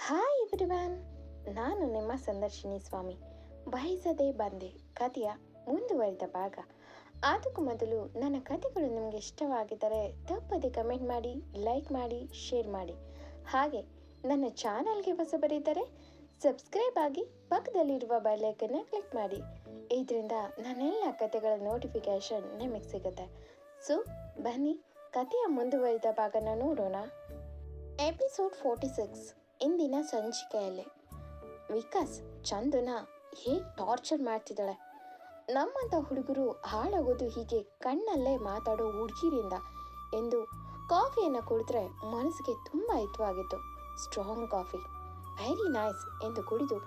Hi everyone, ನಾನು ನಿಮ್ಮ ಸಂದರ್ಶಿನಿ ಸ್ವಾಮಿ. ಬಯಸದೇ ಬಂದೆ ಕಥೆಯ ಮುಂದುವರಿದ ಭಾಗ. ಅದಕ್ಕೂ ಮೊದಲು ನನ್ನ ಕಥೆಗಳು ನಿಮಗೆ ಇಷ್ಟವಾಗಿದ್ದರೆ ತಪ್ಪದೆ ಕಮೆಂಟ್ ಮಾಡಿ, ಲೈಕ್ ಮಾಡಿ, ಶೇರ್ ಮಾಡಿ. ಹಾಗೆ ನನ್ನ ಚಾನಲ್ಗೆ ಹೊಸಬರಿದ್ದರೆ ಸಬ್ಸ್ಕ್ರೈಬ್ ಆಗಿ ಪಕ್ಕದಲ್ಲಿರುವ ಬೆಲ್ಲೈಕನ್ನ ಕ್ಲಿಕ್ ಮಾಡಿ. ಇದರಿಂದ ನನ್ನೆಲ್ಲ ಕಥೆಗಳ ನೋಟಿಫಿಕೇಶನ್ ನಿಮಗೆ ಸಿಗುತ್ತೆ. ಸೊ ಬನ್ನಿ, ಕಥೆಯ ಮುಂದುವರಿದ ಭಾಗನ ನೋಡೋಣ. ಎಪಿಸೋಡ್ 46. ಇಂದಿನ ಸಂಚಿಕೆಯಲ್ಲಿ ವಿಕಾಸ್ ಚಂದುನ ಹೇಗೆ ಟಾರ್ಚರ್ ಮಾಡ್ತಿದ್ದಾಳೆ. ನಮ್ಮಂಥ ಹುಡುಗರು ಹಾಳಾಗೋದು ಹೀಗೆ ಕಣ್ಣಲ್ಲೇ ಮಾತಾಡೋ ಹುಡುಗಿರಿಂದ ಎಂದು ಕಾಫಿಯನ್ನು ಕುಡಿದ್ರೆ ಮನಸ್ಸಿಗೆ ತುಂಬ ಹಿತವಾಗಿತ್ತು. ಸ್ಟ್ರಾಂಗ್ ಕಾಫಿ, ವೆರಿ ನೈಸ್ ಎಂದು ಕುಡಿದು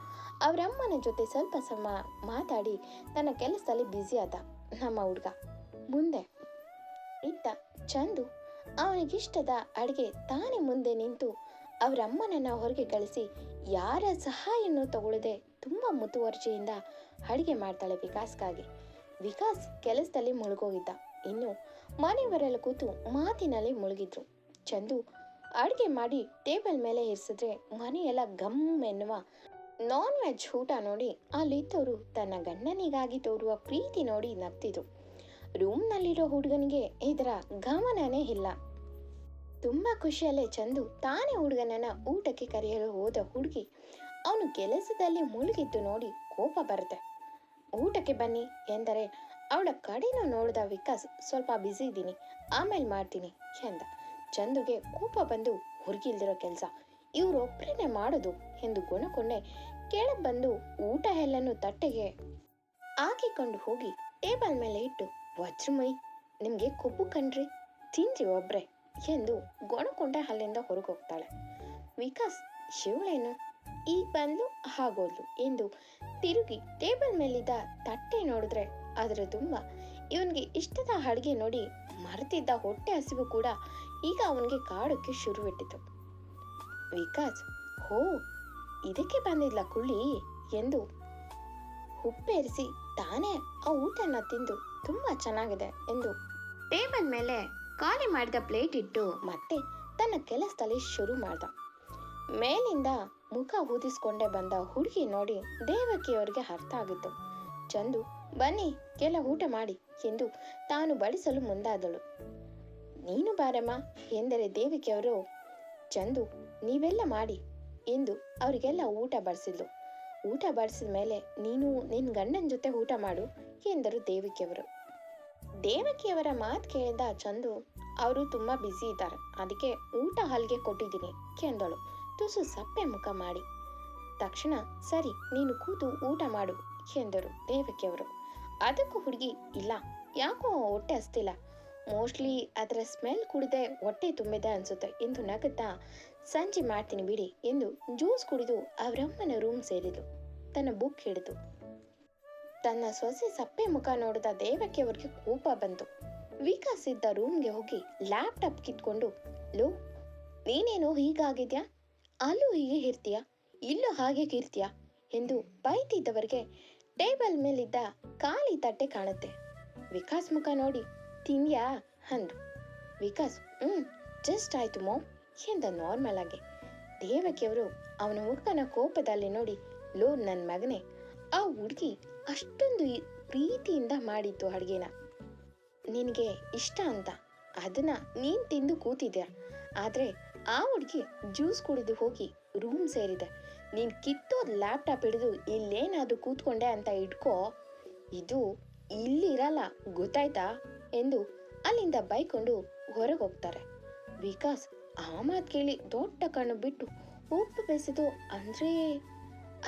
ಅವರಮ್ಮನ ಜೊತೆ ಸ್ವಲ್ಪ ಸಮಯ ಮಾತಾಡಿ ತನ್ನ ಕೆಲಸದಲ್ಲಿ ಬ್ಯುಸಿ ಆದ ನಮ್ಮ ಹುಡುಗ. ಮುಂದೆ ಇದ್ದ ಚಂದು ಅವನಿಗಿಷ್ಟದ ಅಡುಗೆ ತಾನೇ ಮುಂದೆ ನಿಂತು ಅವರಮ್ಮನನ್ನು ಹೊರಗೆ ಕಳಿಸಿ ಯಾರ ಸಹಾಯವನ್ನು ತಗೊಳ್ಳದೆ ತುಂಬ ಮುತುವರ್ಜಿಯಿಂದ ಅಡುಗೆ ಮಾಡ್ತಾಳೆ ವಿಕಾಸ್ಗಾಗಿ. ವಿಕಾಸ್ ಕೆಲಸದಲ್ಲಿ ಮುಳುಗೋಗಿದ್ದ. ಇನ್ನು ಮನೆಯವರೆಲ್ಲ ಕೂತು ಮಾತಿನಲ್ಲಿ ಮುಳುಗಿದ್ರು. ಚಂದು ಅಡುಗೆ ಮಾಡಿ ಟೇಬಲ್ ಮೇಲೆ ಇರಿಸಿದ್ರೆ ಮನೆಯೆಲ್ಲ ಗಮ್ ಎನ್ನುವ ನಾನ್ ವೆಜ್ ಊಟ ನೋಡಿ ಅಲ್ಲಿದ್ದವರು ತನ್ನ ಗಂಡನಿಗಾಗಿ ತೋರುವ ಪ್ರೀತಿ ನೋಡಿ ನಗ್ತಿದ್ರು. ರೂಮ್ನಲ್ಲಿರೋ ಹುಡುಗನಿಗೆ ಇದರ ಗಮನನೇ ಇಲ್ಲ. ತುಂಬ ಖುಷಿಯಲ್ಲೇ ಚಂದು ತಾನೇ ಹುಡುಗನನ್ನ ಊಟಕ್ಕೆ ಕರೆಯಲು ಹೋದ ಹುಡುಗಿ ಅವನು ಕೆಲಸದಲ್ಲಿ ಮುಳುಗಿದ್ದು ನೋಡಿ ಕೋಪ ಬರುತ್ತೆ. ಊಟಕ್ಕೆ ಬನ್ನಿ ಎಂದರೆ ಅವಳ ಕಡೆನೂ ನೋಡಿದ ವಿಕಾಸ್ ಸ್ವಲ್ಪ ಬ್ಯುಸಿ ಇದ್ದೀನಿ, ಆಮೇಲೆ ಮಾಡ್ತೀನಿ ಎಂದ. ಚಂದುಗೆ ಕೋಪ ಬಂದು ಹುಡುಗಿಲ್ದಿರೋ ಕೆಲಸ ಇವರೊಬ್ಬರನ್ನೇ ಮಾಡೋದು ಎಂದು ಗೊಣಕೊಂಡೆ ಕೆಳಗೆ ಬಂದು ಊಟ ಎಲ್ಲನೂ ತಟ್ಟೆಗೆ ಹಾಕಿಕೊಂಡು ಹೋಗಿ ಟೇಬಲ್ ಮೇಲೆ ಇಟ್ಟು, ವಜ್ರಮೈ ನಿಮಗೆ ಕೊಬ್ಬು ಕಣ್ರಿ, ತಿನ್ರಿ ಒಬ್ರೆ ಎಂದು ಗೊಣಕೊಂಡೆ ಅಲ್ಲಿಂದ ಹೊರಗೆ ಹೋಗ್ತಾಳೆ. ವಿಕಾಸ್ ಶಿವಳೇನು ಈಗ ಬಂದ್ಲು ಹಾಗೋದ್ಲು ಎಂದು ತಿರುಗಿ ಟೇಬಲ್ ಮೇಲಿದ್ದ ತಟ್ಟೆ ನೋಡಿದ್ರೆ ಅದರ ತುಂಬ ಇವನಿಗೆ ಇಷ್ಟದ ಅಡುಗೆ ನೋಡಿ ಮರೆತಿದ್ದ ಹೊಟ್ಟೆ ಹಸಿವು ಕೂಡ ಈಗ ಅವನಿಗೆ ಕಾಡೋಕ್ಕೆ ಶುರುವಿಟ್ಟಿತು. ವಿಕಾಸ್, ಹೋ ಇದಕ್ಕೆ ಬಂದಿದ್ಲ ಕುಳ್ಳಿ ಎಂದು ಉಪ್ಪೇರಿಸಿ ತಾನೇ ಆ ಊಟನ ತಿಂದು ತುಂಬ ಚೆನ್ನಾಗಿದೆ ಎಂದು ಟೇಬಲ್ ಮೇಲೆ ಖಾಲಿ ಮಾಡಿದ ಪ್ಲೇಟ್ ಇಟ್ಟು ಮತ್ತೆ ತನ್ನ ಕೆಲಸದಲ್ಲಿ ಶುರು ಮಾಡ್ದ. ಮೇಲಿಂದ ಮುಖ ಊದಿಸ್ಕೊಂಡೇ ಬಂದ ಹುಡುಗಿ ನೋಡಿ ದೇವಕಿಯವರಿಗೆ ಅರ್ಥ ಆಗಿತ್ತು. ಚಂದು, ಬನ್ನಿ ಕೆಲ ಊಟ ಮಾಡಿ ಎಂದು ತಾನು ಬಡಿಸಲು ಮುಂದಾದಳು. ನೀನು ಬಾರಮ್ಮ ಎಂದರೆ ದೇವಕಿಯವರು, ಚಂದು ನೀವೆಲ್ಲ ಮಾಡಿ ಎಂದು ಅವರಿಗೆಲ್ಲ ಊಟ ಬಡಿಸಿದ್ಲು. ಊಟ ಬಡಿಸಿದ ಮೇಲೆ ನೀನು ನಿನ್ನ ಗಂಡನ ಜೊತೆ ಊಟ ಮಾಡು ಎಂದರು ದೇವಕಿಯವರು. ದೇವಕಿಯವರ ಮಾತು ಕೇಳಿದ ಚಂದು, ಅವರು ತುಂಬ ಬ್ಯುಸಿ ಇದ್ದಾರೆ, ಅದಕ್ಕೆ ಊಟ ಹಲ್ಗೆ ಕೊಟ್ಟಿದ್ದೀನಿ ಎಂದಳು ತುಸು ಸಪ್ಪೆ ಮುಖ ಮಾಡಿ. ತಕ್ಷಣ ಸರಿ ನೀನು ಕೂತು ಊಟ ಮಾಡು ಎಂದರು ದೇವಕಿಯವರು. ಅದಕ್ಕೂ ಹುಡುಗಿ, ಇಲ್ಲ ಯಾಕೋ ಹೊಟ್ಟೆ ಹಸ್ತಿಲ್ಲ, ಮೋಸ್ಟ್ಲಿ ಅದರ ಸ್ಮೆಲ್ ಕುಡಿದೆ ಹೊಟ್ಟೆ ತುಂಬಿದೆ ಅನ್ಸುತ್ತೆ ಎಂದು ನಗುತ್ತಾ ಸಂಜೆ ಮಾಡ್ತೀನಿ ಬಿಡಿ ಎಂದು ಜ್ಯೂಸ್ ಕುಡಿದು ಅವರಮ್ಮನ ರೂಮ್ ಸೇರಿದ್ಲು. ತನ್ನ ಬುಕ್ ಹಿಡಿದು ತನ್ನ ಸೊಸೆ ಸಪ್ಪೆ ಮುಖ ನೋಡಿದ ದೇವಕಿಯವರಿಗೆ ಕೋಪ ಬಂತು. ವಿಕಾಸ್ ಇದ್ದ ರೂಮ್ಗೆ ಹೋಗಿ ಲ್ಯಾಪ್ಟಾಪ್ ಕಿತ್ಕೊಂಡು, ಲೋ ನೀನೇನೋ ಹೀಗಾಗಿದ್ಯಾ, ಅಲ್ಲೂ ಹೀಗೆ ಇರ್ತೀಯಾ, ಇಲ್ಲೂ ಹಾಗೆ ಇರ್ತೀಯಾ ಎಂದು ಬೈತಿದ್ದವರಿಗೆ ಟೇಬಲ್ ಮೇಲಿದ್ದ ಖಾಲಿ ತಟ್ಟೆ ಕಾಣುತ್ತೆ. ವಿಕಾಸ್ ಮುಖ ನೋಡಿ ತಿನ್ಯಾ ಅಂದು. ವಿಕಾಸ್ ಜಸ್ಟ್ ಆಯ್ತು ಮೋ ಎಂದ ನಾರ್ಮಲ್ ಆಗಿ. ದೇವಕಿಯವರು ಅವನ ಮುಖನ ಕೋಪದಲ್ಲಿ ನೋಡಿ, ಲೋ ನನ್ನ ಮಗನೇ, ಆ ಹುಡುಗಿ ಅಷ್ಟೊಂದು ಪ್ರೀತಿಯಿಂದ ಮಾಡಿತ್ತು ಅಡುಗೆನ, ನಿನಗೆ ಇಷ್ಟ ಅಂತ ಅದನ್ನ ನೀನು ತಿಂದು ಕೂತಿದ್ಯಾ, ಆದರೆ ಆ ಹುಡುಗಿ ಜ್ಯೂಸ್ ಕುಡಿದು ಹೋಗಿ ರೂಮ್ ಸೇರಿದೆ, ನೀನು ಕಿತ್ತೋದು ಲ್ಯಾಪ್ಟಾಪ್ ಹಿಡಿದು ಇಲ್ಲೇನಾದರೂ ಕೂತ್ಕೊಂಡೆ ಅಂತ ಇಟ್ಕೋ, ಇದು ಇಲ್ಲಿರಲ್ಲ ಗೊತ್ತಾಯ್ತಾ ಎಂದು ಅಲ್ಲಿಂದ ಬೈಕೊಂಡು ಹೊರಗೆ ಹೋಗ್ತಾರೆ. ವಿಕಾಸ್ ಆ ಮಾತು ಕೇಳಿ ದೊಡ್ಡ ಕಣ್ಣು ಬಿಟ್ಟು ಉಪ್ಪು ಬೆಸೆದು, ಅಂದರೆ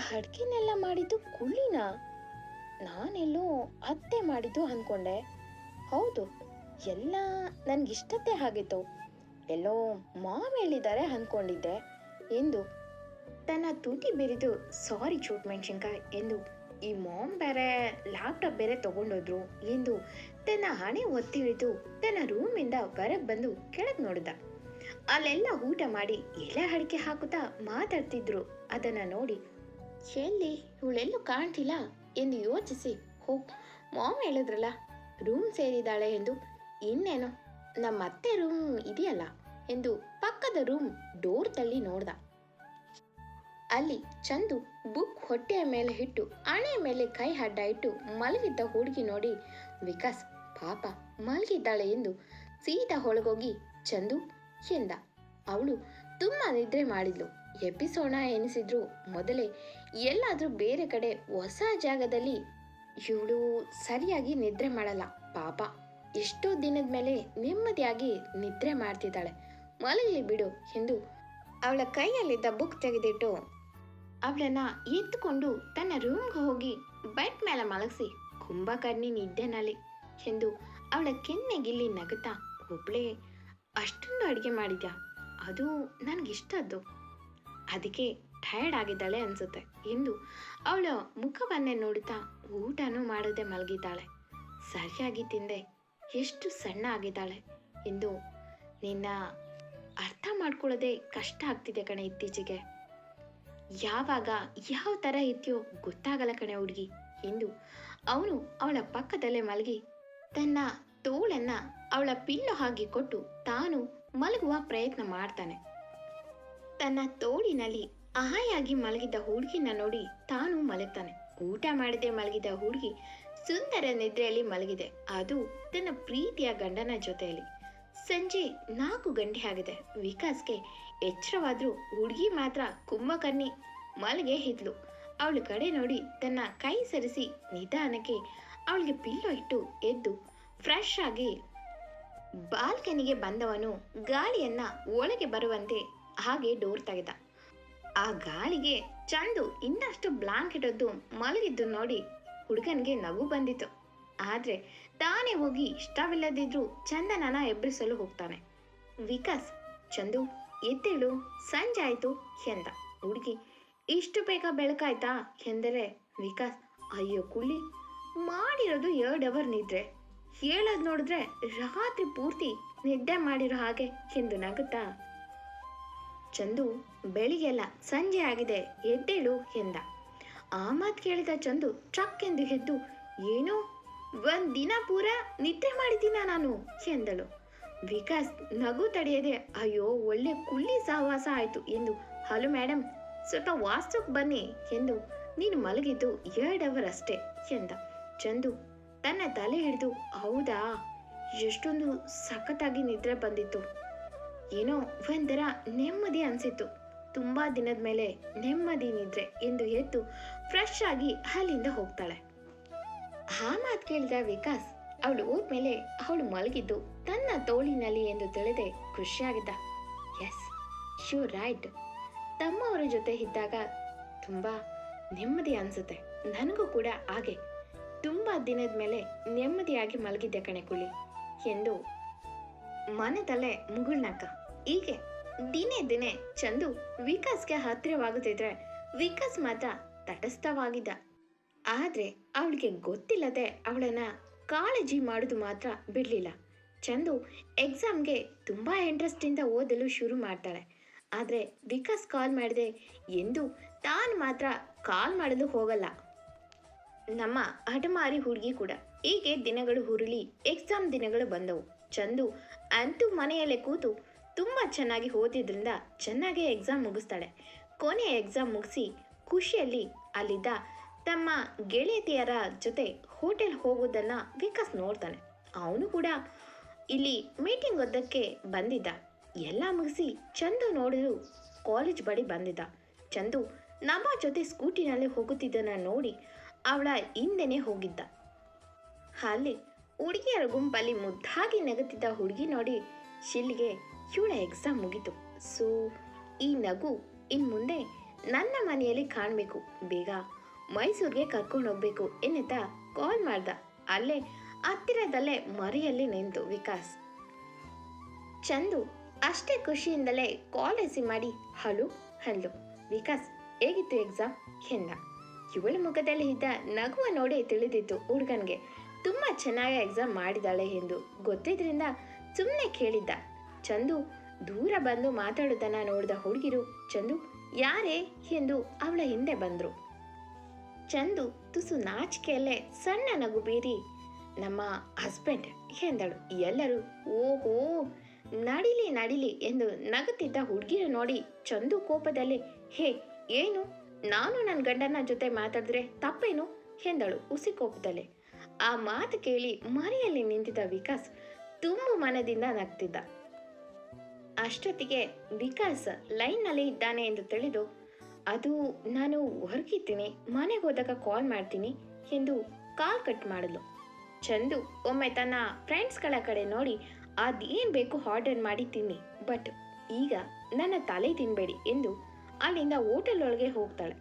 ಅಡುಗೆನೆಲ್ಲ ಮಾಡಿದ್ದು ಕುಳ್ಳಿನಾ, ನಾನೆಲ್ಲೋ ಅತ್ತೆ ಮಾಡಿದ್ದು ಅಂದ್ಕೊಂಡೆ, ಹೌದು ಎಲ್ಲ ನನಗಿಷ್ಟತೆ ಆಗಿತ್ತು, ಎಲ್ಲೋ ಮಾಮ್ ಹೇಳಿದ್ದಾರೆ ಅಂದ್ಕೊಂಡಿದ್ದೆ ಎಂದು ತನ್ನ ತುಟಿ ಬೆರೆದು, ಸಾರಿ ಚೂಟ್ ಮೆಣಸಿನ್ಕಾಯಿ ಎಂದು ಈ ಮಾಮ್ ಬೇರೆ ಲ್ಯಾಪ್ಟಾಪ್ ಬೇರೆ ತಗೊಂಡೋದ್ರು ಎಂದು ತನ್ನ ಹಣೆ ಒತ್ತಿ ಹಿಡಿದು ತನ್ನ ರೂಮಿಂದ ಹೊರಗೆ ಬಂದು ಕೆಳಗೆ ನೋಡಿದ. ಅಲ್ಲೆಲ್ಲ ಊಟ ಮಾಡಿ ಎಲೆ ಅಡಿಕೆ ಹಾಕುತ್ತಾ ಮಾತಾಡ್ತಿದ್ರು. ಅದನ್ನು ನೋಡಿ ಎಲ್ಲಿ ಇವಳೆಲ್ಲೂ ಕಾಣ್ತಿಲ್ಲ ಎಂದು ಯೋಚಿಸಿ, ಹೋಗ್ ಮಾಮ್ ಹೇಳಿದ್ರಲ್ಲ ರೂಮ್ ಸೇರಿದ್ದಾಳೆ ಎಂದು, ಇನ್ನೇನು ನಮ್ಮ ಅತ್ತೆ ರೂಮ್ ಇದೆಯಲ್ಲ ಎಂದು ಪಕ್ಕದ ರೂಮ್ ಡೋರ್ ತಳ್ಳಿ ನೋಡ್ದ. ಅಲ್ಲಿ ಚಂದು ಬುಕ್ ಹೊಟ್ಟೆಯ ಮೇಲೆ ಇಟ್ಟು ಹಣೆಯ ಮೇಲೆ ಕೈ ಅಡ್ಡ ಇಟ್ಟು ಮಲಗಿದ್ದ ಹುಡುಗಿ ನೋಡಿ ವಿಕಾಸ್ ಪಾಪ ಮಲಗಿದ್ದಾಳೆ ಎಂದು ಸೀದಾ ಒಳಗೋಗಿ ಚಂದು ಎಂದ. ಅವಳು ತುಂಬ ನಿದ್ರೆ ಮಾಡಿದ್ಲು. ಎಬ್ಬಿಸೋಣ ಎನಿಸಿದ್ರು ಮೊದಲೇ ಎಲ್ಲಾದ್ರೂ ಬೇರೆ ಕಡೆ ಹೊಸ ಜಾಗದಲ್ಲಿ ಇವಳು ಸರಿಯಾಗಿ ನಿದ್ರೆ ಮಾಡಲ್ಲ ಪಾಪ. ಎಷ್ಟೋ ದಿನದ ಮೇಲೆ ನೆಮ್ಮದಿಯಾಗಿ ನಿದ್ರೆ ಮಾಡ್ತಿದ್ದಾಳೆ, ಮಲಗಲಿ ಬಿಡು ಎಂದು ಅವಳ ಕೈಯಲ್ಲಿದ್ದ ಬುಕ್ ತೆಗೆದಿಟ್ಟು ಅವಳನ್ನ ಎತ್ತುಕೊಂಡು ತನ್ನ ರೂಮ್ಗೆ ಹೋಗಿ ಬೆಡ್ ಮೇಲೆ ಮಲಗಿಸಿ ಕುಂಭಕರ್ಣಿ ನಿದ್ದೆನಲ್ಲಿ ಎಂದು ಅವಳ ಕೆನ್ನೆಗಿಲ್ಲಿ ನಗುತ್ತಾ, ಒಬ್ಳೇ ಅಷ್ಟೊಂದು ಅಡುಗೆ ಮಾಡಿದ್ಯಾ, ಅದು ನನಗಿಷ್ಟದ್ದು, ಅದಕ್ಕೆ ಟಯರ್ಡ್ ಆಗಿದ್ದಾಳೆ ಅನ್ಸುತ್ತೆ ಎಂದು ಅವಳ ಮುಖವನ್ನೇ ನೋಡುತ್ತಾ ಊಟನೂ ಮಾಡದೆ ಮಲಗಿದ್ದಾಳೆ. ಸರಿಯಾಗಿ ತಿಂದೆ ಎಷ್ಟು ಸಣ್ಣ ಆಗಿದ್ದಾಳೆ ಎಂದು ನಿನ್ನ ಅರ್ಥ ಮಾಡ್ಕೊಳ್ಳೋದೇ ಕಷ್ಟ ಆಗ್ತಿದೆ ಕಣೆ ಇತ್ತೀಚೆಗೆ. ಯಾವಾಗ ಯಾವ ಥರ ಇತ್ಯೋ ಗೊತ್ತಾಗಲ್ಲ ಕಣೆ ಹುಡುಗಿ ಎಂದು ಅವನು ಅವಳ ಪಕ್ಕದಲ್ಲೇ ಮಲಗಿ ತನ್ನ ತೋಳನ್ನ ಅವಳ ಪಿಲ್ಲು ಹಾಕಿ ಕೊಟ್ಟು ತಾನು ಮಲಗುವ ಪ್ರಯತ್ನ ಮಾಡ್ತಾನೆ. ತನ್ನ ತೋಳಿನಲ್ಲಿ ಆಯಾಗಿ ಮಲಗಿದ್ದ ಹುಡುಗಿನ ನೋಡಿ ತಾನು ಮಲಗ್ತಾನೆ. ಊಟ ಮಾಡದೆ ಮಲಗಿದ ಹುಡುಗಿ ಸುಂದರ ನಿದ್ರೆಯಲ್ಲಿ ಮಲಗಿದೆ, ಅದು ತನ್ನ ಪ್ರೀತಿಯ ಗಂಡನ ಜೊತೆಯಲ್ಲಿ. ಸಂಜೆ 4 ಗಂಟೆ ಆಗಿದೆ. ವಿಕಾಸ್ಗೆ ಎಚ್ಚರವಾದ್ರೂ ಹುಡುಗಿ ಮಾತ್ರ ಕುಂಭಕರ್ಣಿ ಮಲಗೆ ಇದ್ಲು. ಅವಳ ಕಡೆ ನೋಡಿ ತನ್ನ ಕೈ ಸರಿಸಿ ನಿಧಾನಕ್ಕೆ ಅವಳಿಗೆ ಪಿಲ್ಲೋ ಇಟ್ಟು ಎದ್ದು ಫ್ರೆಶ್ ಆಗಿ ಬಾಲ್ಕನಿಗೆ ಬಂದವನು ಗಾಳಿಯನ್ನ ಒಳಗೆ ಬರುವಂತೆ ಹಾಗೆ ಡೋರ್ ತೆಗೆದ. ಆ ಗಾಳಿಗೆ ಚಂದು ಇನ್ನಷ್ಟು ಬ್ಲಾಂಕೆಟ್ ಹೊದ್ದು ಮಲಗಿದ್ದು ನೋಡಿ ಹುಡುಗನಿಗೆ ನಗು ಬಂದಿತು. ಆದ್ರೆ ತಾನೇ ಹೋಗಿ ಇಷ್ಟವಿಲ್ಲದಿದ್ರು ಚಂದನನ ಎಬ್ಬರಿಸಲು ಹೋಗ್ತಾನೆ. ವಿಕಾಸ್, ಚಂದು ಎದ್ದೇಳು, ಸಂಜೆ ಆಯ್ತು ಎಂದ. ಹುಡುಗಿ, ಇಷ್ಟು ಬೇಗ ಬೆಳಕಾಯ್ತಾ ಎಂದರೆ ವಿಕಾಸ್, ಅಯ್ಯೋ ಕುಳ್ಳಿ, ಮಾಡಿರೋದು 2 ಅವರ್ ನಿದ್ರೆ, ಹೇಳೋದು ನೋಡಿದ್ರೆ ರಾತ್ರಿ ಪೂರ್ತಿ ನಿದ್ದೆ ಮಾಡಿರೋ ಹಾಗೆ ಎಂದು ನಗುತ್ತಾ, ಚಂದು ಬೆಳಿಗ್ಗೆಲ್ಲ ಸಂಜೆ ಆಗಿದೆ, ಎದ್ದೇಳು ಎಂದ. ಆ ಮಾತು ಕೇಳಿದ ಚಂದು ಟ್ರಕ್ ಎಂದು ಎದ್ದು, ಏನೋ 1 ದಿನ ಪೂರ ನಿದ್ದೆ ಮಾಡಿದ್ದೀನ ನಾನು ಎಂದಳು. ವಿಕಾಸ್ ನಗು ತಡೆಯದೆ, ಅಯ್ಯೋ ಒಳ್ಳೆ ಕುಳ್ಳಿ ಸಹವಾಸ ಆಯ್ತು ಎಂದು, ಹಲೋ ಮೇಡಮ್, ಸ್ವಲ್ಪ ವಾಸ್ತುಕ್ ಬನ್ನಿ ಎಂದು, ನೀನು ಮಲಗಿದ್ದು 2 ಅವರ್ ಅಷ್ಟೇ ಎಂದ. ಚಂದು ತನ್ನ ತಲೆ ಹಿಡಿದು, ಹೌದಾ, ಎಷ್ಟೊಂದು ಸಖತ್ತಾಗಿ ನಿದ್ರೆ ಬಂದಿತ್ತು, ಏನೋ ಒಂಥರ ನೆಮ್ಮದಿ ಅನಿಸಿತ್ತು, ತುಂಬ ದಿನದ ಮೇಲೆ ನೆಮ್ಮದಿ ನಿದ್ರೆ ಎಂದು ಎದ್ದು ಫ್ರೆಶ್ ಆಗಿ ಅಲ್ಲಿಂದ ಹೋಗ್ತಾಳೆ. ಆ ಮಾತು ಕೇಳಿದ ವಿಕಾಸ್ ಅವಳು ಹೋದ್ಮೇಲೆ ಅವಳು ಮಲಗಿದ್ದು ತನ್ನ ತೋಳಿನಲ್ಲಿ ಎಂದು ತಿಳಿದೆ ಖುಷಿಯಾಗಿದ್ದ. ಎಸ್, ಶೂ ರೈಟ್, ತಮ್ಮವರ ಜೊತೆ ಇದ್ದಾಗ ತುಂಬ ನೆಮ್ಮದಿ ಅನಿಸುತ್ತೆ, ನನಗೂ ಕೂಡ ಹಾಗೆ ತುಂಬ ದಿನದ ಮೇಲೆ ನೆಮ್ಮದಿಯಾಗಿ ಮಲಗಿದ್ದೆ ಕಣೆ ಕುಳಿ ಎಂದು ಮನದಲ್ಲೇ ಮುಗುಳ್ನಕ್ಕ. ಹೀಗೆ ದಿನೇ ದಿನೇ ಚಂದು ವಿಕಾಸ್ಗೆ ಹತ್ತಿರವಾಗುತ್ತಿದ್ರೆ ವಿಕಾಸ್ ಮಾತ್ರ ತಟಸ್ಥವಾಗಿದ್ದ. ಆದ್ರೆ ಅವಳಿಗೆ ಗೊತ್ತಿಲ್ಲದೆ ಅವಳನ್ನ ಕಾಳಜಿ ಮಾಡೋದು ಮಾತ್ರ ಬಿಡಲಿಲ್ಲ. ಚಂದು ಎಕ್ಸಾಮ್ಗೆ ತುಂಬ ಇಂಟ್ರೆಸ್ಟಿಂದ ಓದಲು ಶುರು ಮಾಡ್ತಾಳೆ. ಆದರೆ ವಿಕಾಸ್ ಕಾಲ್ ಮಾಡಿದೆ ಎಂದು ತಾನು ಮಾತ್ರ ಕಾಲ್ ಮಾಡಲು ಹೋಗಲ್ಲ. ನಮ್ಮ ಹಠಮಾರಿ ಹುಡುಗಿ ಕೂಡ. ಹೀಗೆ ದಿನಗಳು ಹುರುಳಿ ಎಕ್ಸಾಮ್ ದಿನಗಳು ಬಂದವು. ಚಂದು ಅಂತೂ ಮನೆಯಲ್ಲೇ ಕೂತು ತುಂಬ ಚೆನ್ನಾಗಿ ಓದಿದ್ರಿಂದ ಚೆನ್ನಾಗೇ ಎಕ್ಸಾಮ್ ಮುಗಿಸ್ತಾಳೆ. ಕೊನೆಯ ಎಕ್ಸಾಮ್ ಮುಗಿಸಿ ಖುಷಿಯಲ್ಲಿ ಅಲ್ಲಿದ್ದ ತಮ್ಮ ಗೆಳತಿಯರ ಜೊತೆ ಹೋಟೆಲ್ ಹೋಗೋದನ್ನು ವಿಕಾಸ್ ನೋಡ್ತಾನೆ. ಅವನು ಕೂಡ ಇಲ್ಲಿ ಮೀಟಿಂಗ್ ಓದಕ್ಕೆ ಬಂದಿದ್ದ. ಎಲ್ಲ ಮುಗಿಸಿ ಚಂದು ನೋಡಲು ಕಾಲೇಜ್ ಬಳಿ ಬಂದಿದ್ದ. ಚಂದು ನಮ್ಮ ಜೊತೆ ಸ್ಕೂಟಿನಲ್ಲಿ ಹೋಗುತ್ತಿದ್ದನ್ನು ನೋಡಿ ಅವಳ ಹಿಂದೆನೇ ಹೋಗಿದ್ದ. ಅಲ್ಲಿ ಹುಡುಗಿಯರ ಗುಂಪಲ್ಲಿ ಮುದ್ದಾಗಿ ನಗುತ್ತಿದ್ದ ಹುಡುಗಿ ನೋಡಿ ಶಿಲ್ಗೆ ಇವಳ ಎಕ್ಸಾಮ್ ಮುಗೀತು, ಸೊ ಈ ನಗು ಇನ್ನು ಮುಂದೆ ನನ್ನ ಮನೆಯಲ್ಲಿ ಕಾಣಬೇಕು, ಬೇಗ ಮೈಸೂರಿಗೆ ಕರ್ಕೊಂಡು ಹೋಗ್ಬೇಕು ಎನ್ನುತ್ತಾ ಕಾಲ್ ಮಾಡ್ದ. ಅಲ್ಲೇ ಹತ್ತಿರದಲ್ಲೇ ಮರೆಯಲ್ಲಿ ನಿಂತು ವಿಕಾಸ್. ಚಂದು ಅಷ್ಟೇ ಖುಷಿಯಿಂದಲೇ ಕಾಲ್ ರಿಸೀವ್ ಮಾಡಿ ಹಲೋ ಹಲೋ ವಿಕಾಸ್, ಹೇಗಿತ್ತು ಎಕ್ಸಾಮ್ ಎಂದ. ಇವಳ ಮುಖದಲ್ಲಿ ಇದ್ದ ನಗುವ ನೋಡೇ ತಿಳಿದಿತ್ತು ಹುಡುಗನಿಗೆ ತುಂಬ ಚೆನ್ನಾಗಿ ಎಕ್ಸಾಮ್ ಮಾಡಿದಾಳೆ ಎಂದು. ಗೊತ್ತಿದ್ರಿಂದ ಸುಮ್ಮನೆ ಕೇಳಿದ್ದ. ಚಂದು ದೂರ ಬಂದು ಮಾತಾಡೋದನ್ನು ನೋಡಿದ ಹುಡುಗಿರು, ಚಂದು ಯಾರೇ ಎಂದು ಅವಳ ಹಿಂದೆ ಬಂದರು. ಚಂದು ತುಸು ನಾಚಿಕೆಯಲ್ಲೇ ಸಣ್ಣ ನಗು ಬೀರಿ, ನಮ್ಮ ಹಸ್ಬೆಂಡ್ ಎಂದಳು. ಎಲ್ಲರೂ ಓಹೋ ನಡಿಲಿ ನಡಿಲಿ ಎಂದು ನಗುತ್ತಿದ್ದ ಹುಡುಗಿರು ನೋಡಿ ಚಂದು ಕೋಪದಲ್ಲಿ, ಹೇ ಏನು, ನಾನು ನನ್ನ ಗಂಡನ ಜೊತೆ ಮಾತಾಡಿದ್ರೆ ತಪ್ಪೇನು ಎಂದಳು ಹುಸಿ ಕೋಪದಲ್ಲೇ. ಆ ಮಾತು ಕೇಳಿ ಮರೆಯಲ್ಲಿ ನಿಂತಿದ್ದ ವಿಕಾಸ್ ತುಂಬ ಮನದಿಂದ ನಗ್ತಿದ್ದ. ಅಷ್ಟೊತ್ತಿಗೆ ವಿಕಾಸ್ ಲೈನ್ನಲ್ಲಿ ಇದ್ದಾನೆ ಎಂದು ತಿಳಿದು, ಅದು ನಾನು ಹೊರಗಿದ್ದೀನಿ, ಮನೆಗೆ ಹೋದಾಗ ಕಾಲ್ ಮಾಡ್ತೀನಿ ಎಂದು ಕಾಲ್ ಕಟ್ ಮಾಡಲು. ಚಂದು ಒಮ್ಮೆ ತನ್ನ ಫ್ರೆಂಡ್ಸ್ಗಳ ಕಡೆ ನೋಡಿ, ಅದೇನು ಬೇಕು ಆರ್ಡರ್ ಮಾಡಿ ತಿನ್ನಿ, ಬಟ್ ಈಗ ನನ್ನ ತಲೆ ತಿನ್ಬೇಡಿ ಎಂದು ಅಲ್ಲಿಂದ ಹೋಟೆಲ್ ಒಳಗೆ ಹೋಗ್ತಾಳೆ.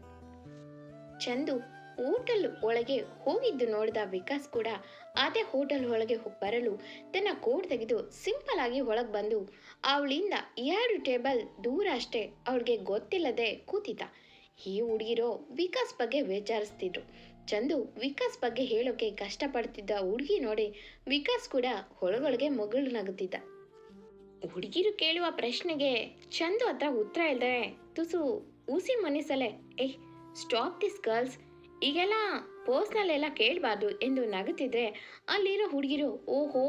ಚಂದು ಹೋಟೆಲ್ ಒಳಗೆ ಹೋಗಿದ್ದು ನೋಡಿದ ವಿಕಾಸ್ ಕೂಡ ಅದೇ ಹೋಟೆಲ್ ಒಳಗೆ ಬರಲು ತನ್ನ ಕೋಟ್ ತೆಗೆದು ಸಿಂಪಲ್ ಆಗಿ ಒಳಗೆ ಬಂದು ಅವಳಿಂದ 2 ಟೇಬಲ್ ದೂರ ಅಷ್ಟೇ ಅವಳಿಗೆ ಗೊತ್ತಿಲ್ಲದೆ ಕೂತಿದ್ದ. ಈ ಹುಡುಗಿರೋ ವಿಕಾಸ್ ಬಗ್ಗೆ ವಿಚಾರಿಸ್ತಿದ್ರು. ಚಂದು ವಿಕಾಸ್ ಬಗ್ಗೆ ಹೇಳೋಕೆ ಕಷ್ಟಪಡ್ತಿದ್ದ ಹುಡುಗಿ ನೋಡಿ ವಿಕಾಸ್ ಕೂಡ ಒಳಗೊಳಗೆ ಮಗಳು ನಗುತ್ತಿದ್ದ. ಹುಡುಗಿರು ಕೇಳುವ ಪ್ರಶ್ನೆಗೆ ಚಂದು ಹತ್ರ ಉತ್ತರ ಇಲ್ದರೆ ತುಸು ಉಸಿ ಮನಸ್ಸಲ್ಲೇ, ಸ್ಟಾಪ್ ದಿಸ್ ಗರ್ಲ್ಸ್, ಈಗೆಲ್ಲ ಪರ್ಸ್ನಲ್ ಎಲ್ಲ ಕೇಳಬಾರ್ದು ಎಂದು ನಗುತ್ತಿದ್ರೆ ಅಲ್ಲಿರೋ ಹುಡುಗಿರು ಓಹೋ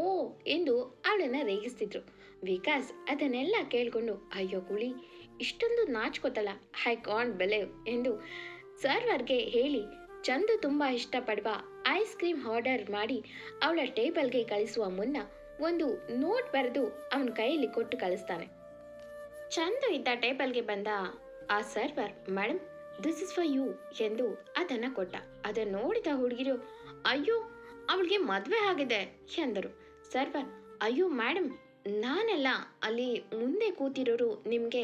ಎಂದು ಅವಳನ್ನು ರೇಗಿಸ್ತಿದ್ರು. ವಿಕಾಸ್ ಅದನ್ನೆಲ್ಲ ಕೇಳಿಕೊಂಡು, ಅಯ್ಯೋ ಕುಳಿ, ಇಷ್ಟೊಂದು ನಾಚ್ಕೋತಲ್ಲ, ಐ ಕಾಂಟ್ ಬಿಲೀವ್ ಎಂದು ಸರ್ವರ್ಗೆ ಹೇಳಿ ಚಂದು ತುಂಬ ಇಷ್ಟಪಡುವ ಐಸ್ ಕ್ರೀಮ್ ಆರ್ಡರ್ ಮಾಡಿ ಅವಳ ಟೇಬಲ್ಗೆ ಕಳಿಸುವ ಮುನ್ನ ಒಂದು ನೋಟ್ ಬರೆದು ಅವನ ಕೈಯಲ್ಲಿ ಕೊಟ್ಟು ಕಳಿಸ್ತಾನೆ. ಚಂದು ಇದ್ದ ಟೇಬಲ್ಗೆ ಬಂದ ಆ server, madam this is for you ಎಂದು ಅದನ್ನು ಕೊಟ್ಟ. ಅದನ್ನು ನೋಡಿದ ಹುಡುಗಿರು, ಅಯ್ಯೋ ಅವಳಿಗೆ ಮದುವೆ ಆಗಿದೆ ಎಂದರು. ಸರ್ವರ್, ಅಯ್ಯೋ ಮೇಡಮ್, ನಾನೆಲ್ಲ ಅಲ್ಲಿ ಮುಂದೆ ಕೂತಿರೋರು ನಿಮಗೆ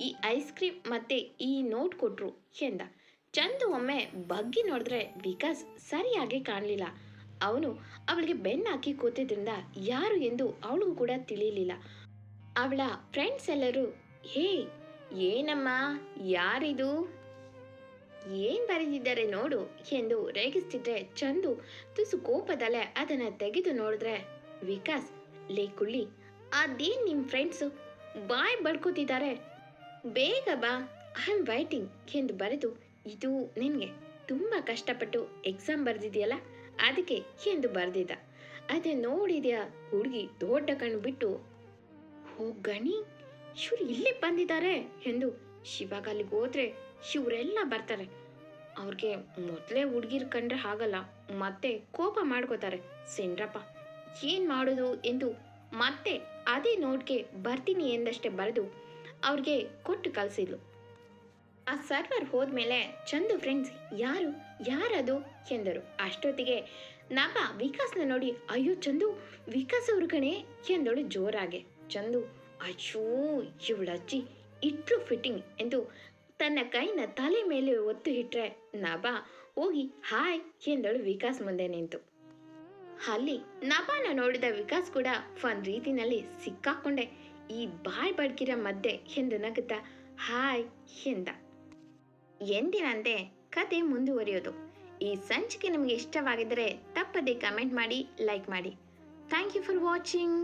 ಈ ಐಸ್ ಕ್ರೀಮ್ ಮತ್ತು ಈ ನೋಟ್ ಕೊಟ್ಟರು ಎಂದ. ಚಂದು ಒಮ್ಮೆ ಬಗ್ಗಿ ನೋಡಿದ್ರೆ ವಿಕಾಸ್ ಸರಿಯಾಗಿ ಕಾಣಲಿಲ್ಲ. ಅವನು ಅವಳಿಗೆ ಬೆನ್ನಾಕಿ ಕೂತಿದ್ರಿಂದ ಯಾರು ಎಂದು ಅವಳಿಗೂ ಕೂಡ ತಿಳಿಯಲಿಲ್ಲ. ಅವಳ ಫ್ರೆಂಡ್ಸ್ ಎಲ್ಲರೂ, ಹೇ ಏನಮ್ಮ, ಯಾರಿದು, ಏನ್ ಬರೆದಿದ್ದಾರೆ ನೋಡು ಎಂದು ರೇಗಿಸ್ತಿದ್ರೆ ಚಂದು ತುಸು ಕೋಪದಲ್ಲೇ ಅದನ್ನು ತೆಗೆದು ನೋಡಿದ್ರೆ ವಿಕಾಸ್, ಲೇ ಕುಳ್ಳಿ, ಅದೇನ್ ನಿಮ್ಮ ಫ್ರೆಂಡ್ಸು ಬಾಯ್ ಬಡ್ಕೋತಿದ್ದಾರೆ, ಬೇಗ ಬಾ, ಐ ಆಮ್ ವೈಟಿಂಗ್ ಎಂದು ಬರೆದು, ಇದು ನಿನಗೆ ತುಂಬ ಕಷ್ಟಪಟ್ಟು ಎಕ್ಸಾಮ್ ಬರೆದಿದೆಯಲ್ಲ ಅದಕ್ಕೆ ಎಂದು ಬರೆದಿದ್ದ. ಅದೇ ನೋಡಿದ್ಯಾ ಹುಡುಗಿ ದೊಡ್ಡ ಕಣ್ಣು ಬಿಟ್ಟು, ಹೋ ಗಣಿ, ಇವ್ರು ಇಲ್ಲಿ ಬಂದಿದ್ದಾರೆ ಎಂದು, ಶಿವಾಗ ಅಲ್ಲಿಗೆ ಹೋದ್ರೆ ಇವರೆಲ್ಲ ಬರ್ತಾರೆ, ಅವ್ರಿಗೆ ಮೊದಲೇ ಹುಡುಗಿರ್ ಕಂಡ್ರೆ ಆಗಲ್ಲ, ಮತ್ತೆ ಕೋಪ ಮಾಡ್ಕೋತಾರೆ, ಸಿಂಡ್ರಪ್ಪ ಏನು ಮಾಡೋದು ಎಂದು ಮತ್ತೆ ಅದೇ ನೋಟ್ಗೆ ಬರ್ತೀನಿ ಎಂದಷ್ಟೇ ಬರೆದು ಅವ್ರಿಗೆ ಕೊಟ್ಟು ಕಳಿಸಿದ್ಲು. ಆ ಸರ್ವರ್ ಹೋದ್ಮೇಲೆ ಚಂದು ಫ್ರೆಂಡ್ಸ್, ಯಾರದು ಎಂದರು. ಅಷ್ಟೊತ್ತಿಗೆ ನಭ ವಿಕಾಸ್ನ ನೋಡಿ, ಅಯ್ಯೋ ಚಂದು, ವಿಕಾಸ್ ಅವ್ರ ಕಣೆ ಎಂದಳು ಜೋರಾಗೆ. ಚಂದು, ಅಯ್ಯೋ ಇವಳಜ್ಜಿ ಇಟ್ಲು ಫಿಟ್ಟಿಂಗ್ ಎಂದು ತನ್ನ ಕೈನ ತಲೆ ಮೇಲೆ ಒತ್ತು ಇಟ್ರೆ ನಭ ಹೋಗಿ ಹಾಯ್ ಎಂದಳು ವಿಕಾಸ್ ಮುಂದೆ ನಿಂತು. ಅಲ್ಲಿ ನಭನ ನೋಡಿದ ವಿಕಾಸ್ ಕೂಡ ಒಂದ್ ರೀತಿನಲ್ಲಿ ಸಿಕ್ಕಾಕೊಂಡೆ ಈ ಬಾಯ್ ಬಡ್ಕಿರ ಮಧ್ಯೆ ಎಂದು ನಗುತ್ತಾ ಹಾಯ್ ಎಂದ. ಎಂದಿನಂತೆ ಕತೆ ಮುಂದುವರಿಯೋದು. ಈ ಸಂಚಿಕೆ ನಿಮಗೆ ಇಷ್ಟವಾಗಿದ್ದರೆ ತಪ್ಪದೇ ಕಮೆಂಟ್ ಮಾಡಿ, ಲೈಕ್ ಮಾಡಿ. Thank you for watching.